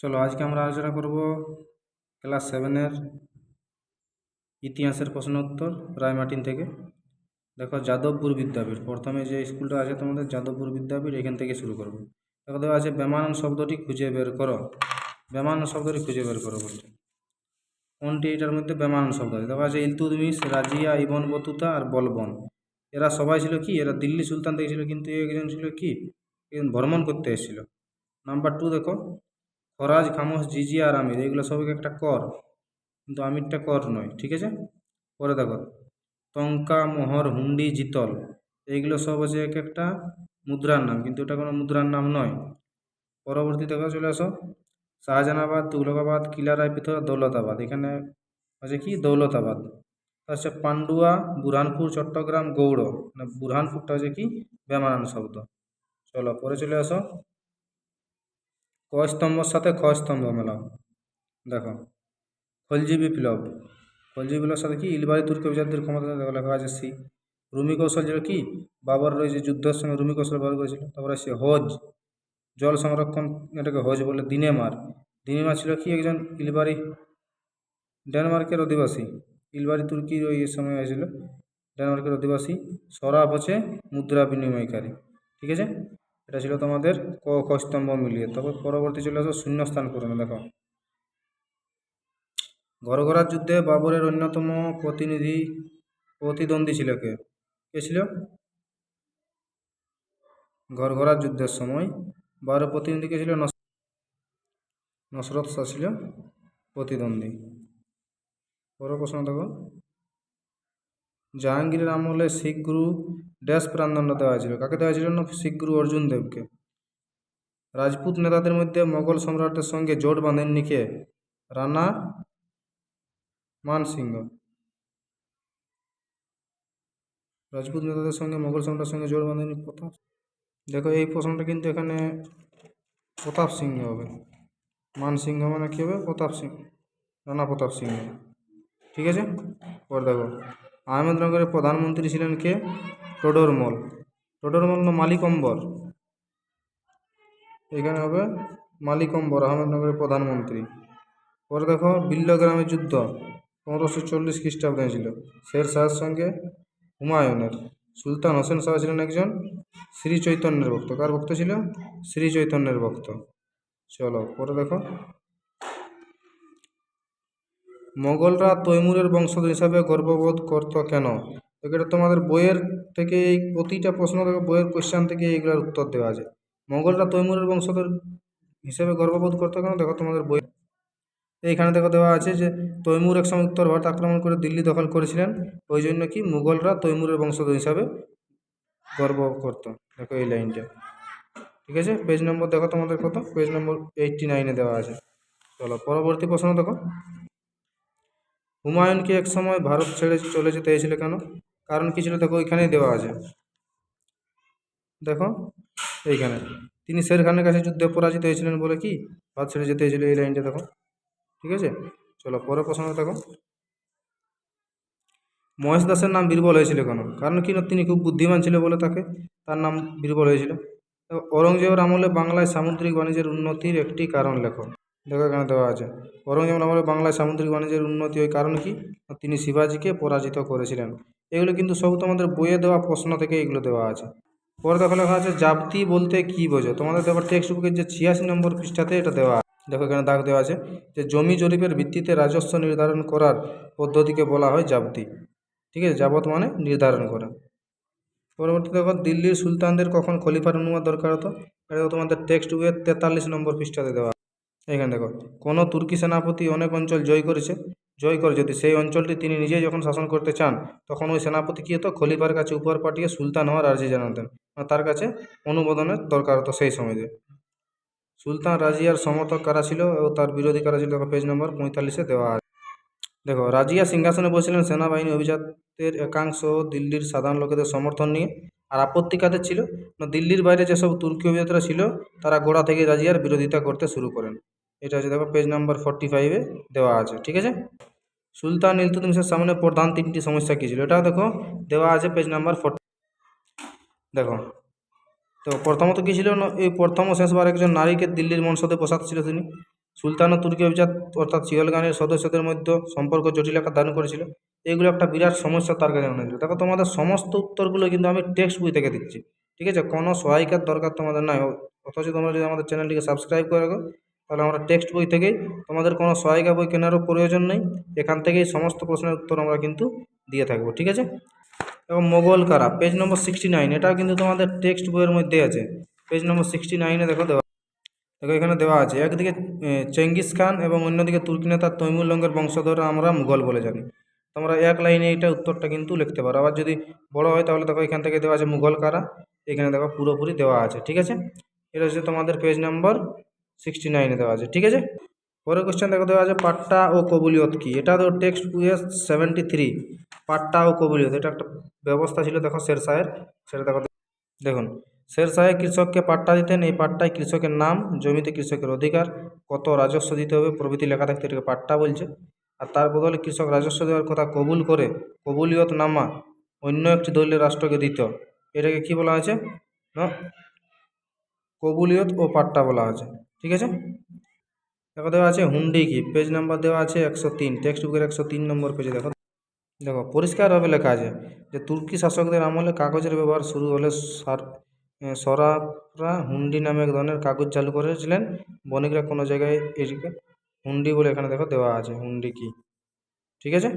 চলো আজকে আমরা আলোচনা করব ক্লাস 7-এর ইতিহাসের প্রশ্ন উত্তর রায়মার্টিন থেকে। দেখো, যাদবপুর বিদ্যাপীঠ, প্রথমে যে স্কুলটা আছে তোমাদের যাদবপুর বিদ্যাপীঠ, এখান থেকে শুরু করব। দেখো দেওয়া আছে বেমানান শব্দটি খুঁজে বের করো। বেমানান শব্দটি খুঁজে বের করো বলছে। কোনটি এটার মধ্যে বেমানান শব্দ আছে? দেখো আছে ইলতুৎমিশ, রাজিয়া, ইবন বতুতা আর বলবন। এরা সবাই ছিল কি, এরা দিল্লি সুলতান থেকে ছিল, কিন্তু একজন ছিল কি, একজন ভ্রমণ করতে এসেছিল। নাম্বার 2 দেখো, খরাজ, খামোশ, জিজিয়া আর আমির, এগুলো সবই একটা কর, কিন্তু আমিরটা কর নয়, ঠিক আছে। পরে দেখো টঙ্কা, মোহর, হুন্ডি, জিতল, এইগুলো সব আছে এক একটা মুদ্রার নাম, কিন্তু এটা কোনো মুদ্রার নাম নয়। পরবর্তী দেখো চলে আসো, শাহজাহানাবাদ, তুগলকাবাদ, কিলা রায়পিথর, দৌলতাবাদ, এখানে আছে কি দৌলতাবাদ। হচ্ছে পান্ডুয়া, বুরহানপুর, চট্টগ্রাম, গৌড়, মানে বুরহানপুরটা হচ্ছে কি বেমানান শব্দ। চলো পরে চলে আসো, ক স্তম্ভর সাথে খ স্তম্ভ মেলাও। দেখো খলজি বিপ্লব, খলজি বিপ্লবের সাথে কি ইলবারি তুর্কি অভিজাতদের ক্ষমতা লেখা আছে সি। রুমি কৌশল যেটা কি বাবর রয়েছে যুদ্ধের সময় রুমি কৌশল ব্যবহার করেছিল। তারপরে আসছে হজ, জল সংরক্ষণ, এটাকে হজ বলে। দিনেমার, দিনেমার ছিল কি একজন ইলবারি ডেনমার্কের অধিবাসী, ইলবারি তুর্কির ওই সময় হয়েছিল, ডেনমার্কের অধিবাসী। সরাব হচ্ছে মুদ্রা বিনিময়কারী, ঠিক আছে। এটা ছিল তোমাদের ক খ স্তম্ভ মিলিয়ে। তারপর পরবর্তী চলে আসো শূন্যস্থান পূরণে। দেখো ঘরঘরার যুদ্ধে বাবরের অন্যতম প্রতিদ্বন্দ্বী ছিল কে? কে ছিল? ঘরঘরার যুদ্ধের সময় বাবরের প্রতিদ্বন্দ্বী কে ছিল? নসরত শাহ ছিল প্রতিদ্বন্দ্বী। পরের প্রশ্ন দেখো, জাহাঙ্গীরের আমলে শিখ গুরু ড্যাশ প্রাণদণ্ড দেওয়া হয়েছিল? কাকে দেওয়া হয়েছিল না? শিখ গুরু অর্জুন দেবকে। রাজপুত নেতাদের মধ্যে মোগল সম্রাটদের সঙ্গে জোট বাঁধেননি কে? রানা মানসিংহ। রাজপুত নেতাদের সঙ্গে মোগল সম্রাটের সঙ্গে জোট বাঁধেননি প্রতাপ। দেখো এই প্রশ্নটা কিন্তু এখানে প্রতাপ সিংহ হবে। মানসিংহ মানে কী হবে? প্রতাপ সিংহ, রানা প্রতাপ সিংহ, ঠিক আছে। পরে দেখো আহমেদনগরের প্রধানমন্ত্রী ছিলেন কে? টোডরমল। টোডরমল না মালিক অম্বর? এখানে হবে মালিক অম্বর আহমেদনগরের প্রধানমন্ত্রী। পরে দেখো বিল্লগ্রামের যুদ্ধ 1540 খ্রিস্টাব্দে ছিল, শের শাহের সঙ্গে হুমায়ুনের। সুলতান হোসেন শাহ ছিলেন একজন শ্রী চৈতন্যের ভক্ত। কার ভক্ত ছিল? শ্রী চৈতন্যের ভক্ত। চলো পরে দেখো, মোগলরা তৈমুরের বংশধর হিসাবে গর্ববোধ করত কেন? এটা তোমাদের বইয়ের থেকে এই প্রতিটা প্রশ্ন থেকে, বইয়ের কোশ্চেন থেকে এইগুলোর উত্তর দেওয়া আছে। মোগলরা তৈমুরের বংশধর হিসেবে গর্ববোধ করতো কেন? দেখো তোমাদের বই এইখানে দেখো দেওয়া আছে যে তৈমুর একসময় উত্তর ভারত আক্রমণ করে দিল্লি দখল করেছিলেন, ওই জন্য কি মুঘলরা তৈমুরের বংশধর হিসাবে গর্ব করত। দেখো এই লাইনটা, ঠিক আছে। পেজ নম্বর দেখো তোমাদের কত, পেজ নম্বর 89-এ দেওয়া আছে। চলো পরবর্তী প্রশ্ন দেখো, হুমায়ুনকে এক সময় ভারত ছেড়ে চলে যেতে হয়েছিল কেন? কারণ কি ছিল? দেখো এখানেই দেওয়া আছে, দেখো এইখানে তিনি শের খানের কাছে যুদ্ধে পরাজিত হয়েছিলেন বলে কি ভারত ছেড়ে যেতে হয়েছিল, এই লাইনটা দেখো, ঠিক আছে। চলো পরের প্রশ্ন দেখো, মহেশ দাসের নাম বীরবল হয়েছিল কেন? কারণ কি না, তিনি খুব বুদ্ধিমান ছিল বলে তার নাম বীরবল হয়েছিল। ঔরঙ্গজেবের আমলে বাংলায় সামুদ্রিক বাণিজ্যের উন্নতির একটি কারণ লেখো। দেখো এখানে দেওয়া আছে ঔরঙ্গজেবের আমলে বাংলায় সামুদ্রিক বাণিজ্যের উন্নতি ওই কারণ কি, তিনি শিবাজিকে পরাজিত করেছিলেন। এগুলো কিন্তু সব তোমাদের বইয়ে দেওয়া প্রশ্ন থেকে এগুলো দেওয়া আছে। পরে দেখো লেখা আছে জাবতি বলতে কি বোঝো? তোমাদের দেওয়ার টেক্সট বুকের যে 86 নম্বর পৃষ্ঠাতে এটা দেওয়া আছে। দেখো এখানে দাগ দেওয়া আছে যে জমি জরিপের ভিত্তিতে রাজস্ব নির্ধারণ করার পদ্ধতিকে বলা হয় জাবতি, ঠিক আছে। যাবত মানে নির্ধারণ করা। পরবর্তী দেখো দিল্লির সুলতানদের কখন খলিফার অনুমতি দরকার হতো? এটা তোমাদের টেক্সট বুকের 43 নম্বর পৃষ্ঠাতে দেওয়া। এখানে দেখো কোনো তুর্কি সেনাপতি অনেক অঞ্চল জয় করে যদি সেই অঞ্চলটি তিনি নিজেই যখন শাসন করতে চান, তখন ওই সেনাপতি কী হতো? খলিফার কাছে উপহার পাঠিয়ে সুলতান হওয়ার আর্জি জানাতেন, তার কাছে অনুমোদনের দরকার হতো সেই সময়তে। সুলতান রাজিয়ার সমর্থক কারা ছিল ও তার বিরোধী কারা ছিল? পেজ নম্বর 45-এ দেওয়া আছে। দেখো রাজিয়া সিংহাসনে বসেছিলেন সেনাবাহিনী অভিজাতদের একাংশ দিল্লির সাধারণ লোকেদের সমর্থন নিয়ে। আর আপত্তি কাদের ছিল না? দিল্লির বাইরে যেসব তুর্কি অভিজাতরা ছিল তারা গোড়া থেকে রাজিয়ার বিরোধিতা করতে শুরু করেন। এটা আছে দেখো পেজ নাম্বার 45-এ দেওয়া আছে, ঠিক আছে। সুলতান ইলতুৎমিশের সামনে প্রধান 3টি সমস্যা কী ছিল? এটাও দেখো দেওয়া আছে পেজ নাম্বার 40। দেখো তো প্রথমত কী ছিল না, এই প্রথম ও শেষবার একজন নারীকে দিল্লির মনসদে বসাতে ছিল তিনি। সুলতান ও তুর্কি অভিজাত অর্থাৎ সিওলগানের সদস্যদের মধ্যে সম্পর্ক জটিল আকার ধারণ করেছিল। এগুলো একটা বিরাট সমস্যা তার কাছে মনে হয়েছিল। দেখো তোমাদের সমস্ত উত্তরগুলো কিন্তু আমি টেক্সট বই থেকে দিচ্ছি, ঠিক আছে, কোনো সহায়িকার দরকার তোমাদের নাই। অথচ তোমরা যদি আমাদের চ্যানেলটিকে সাবস্ক্রাইব করে রাখো তাহলে আমরা টেক্সট বই থেকেই, তোমাদের কোনো সহায়িকা বই কেনারও প্রয়োজন নেই, এখান থেকেই সমস্ত প্রশ্নের উত্তর আমরা কিন্তু দিয়ে থাকবো, ঠিক আছে। এবং মোগল কারা, পেজ নম্বর 69, এটাও কিন্তু তোমাদের টেক্সট বইয়ের মধ্যে আছে। পেজ নম্বর 69 দেখো দেওয়া, দেখো এখানে দেওয়া আছে, একদিকে চেঙ্গিস খান এবং অন্যদিকে তুর্কি নেতা তৈমুরলঙ্গের বংশধররা আমরা মুঘল বলে জানি। তোমরা এক লাইনে এটা উত্তরটা কিন্তু লিখতে পারো। আবার যদি বড় হয় তাহলে দেখো এখান থেকে দেওয়া আছে মুঘল কারা, এখানে দেখো পুরোপুরি দেওয়া আছে, ঠিক আছে। এটা হচ্ছে তোমাদের পেজ নাম্বার 69 দেওয়া আছে, ঠিক আছে। পরের কোশ্চেন দেখো দেওয়া আছে পাট্টা ও কবুলিয়ত কি। এটা তো টেক্সট বইয়ে 73, পাট্টা ও কবুলিয়ত এটা একটা ব্যবস্থা ছিল দেখো শের শাহের, সেটা দেখো। দেখুন, শের শাহ কৃষককে পাট্টা দিতেন, এই পাট্টায় কৃষকের নাম, জমিতে কৃষকের অধিকার, কত রাজস্ব দিতে হবে প্রভৃতি লেখা থাকতে এটাকে পাট্টা বলছে। আর তার বদলে কৃষক রাজস্ব দেওয়ার কথা কবুল করে কবুলিয়ত নামা অন্য একটি দলীয় রাষ্ট্রকে দিত, এটাকে কি বলা হয়েছে না কবুলিয়ত ও পাট্টা বলা হয়েছে, ঠিক আছে। দেখো দেওয়া আছে হুন্ডি কি, পেজ নাম্বার দেওয়া আছে 103, টেক্সট বুকের 103 নম্বর পেজে দেখো। দেখো পরিষ্কারভাবে লেখা আছে যে তুর্কি শাসকদের আমলে কাগজের ব্যবহার শুরু হলে সরাফরা হুন্ডি নামে এক ধরনের কাগজ চালু করেছিলেন। বণিকরা কোনো জায়গায় এটিকে হুন্ডি বলে এখানে দেখো দেওয়া আছে হুন্ডি কি, ঠিক আছে।